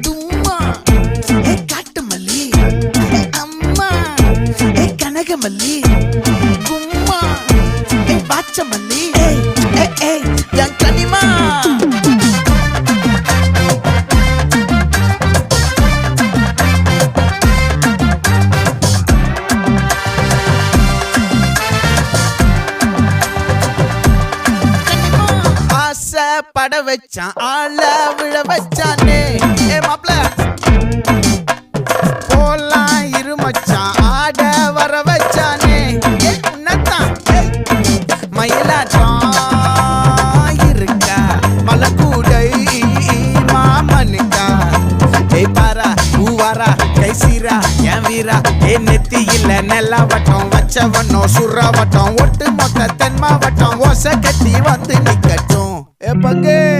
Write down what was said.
தும்மா ஏ காட்டு மல்லி அம்மா ஏ கனகமல்லி கும்மா ஏ பாச்ச மல்லி என் கனிமா பட வச்சான் ஆள விழ வச்சானே ஏ மாப்ள போலாம் இருமச்சான் ஆட வர வச்சானே ஏ உன்னத்தான் மயிலாட்டம் இருக்கா மலக்கூடை மாமனுக்கா ஏய் பாரா பூவாரா கைசீரா என் வீரா ஏ நெத்தி இல்ல நெல்லா வட்டம் வச்சவனோ சுறா வட்டம் ஒட்டு மொத்த தென் மாவட்டம் ஓசை கட்டி வந்து நிக்கட்டும். É pra quê?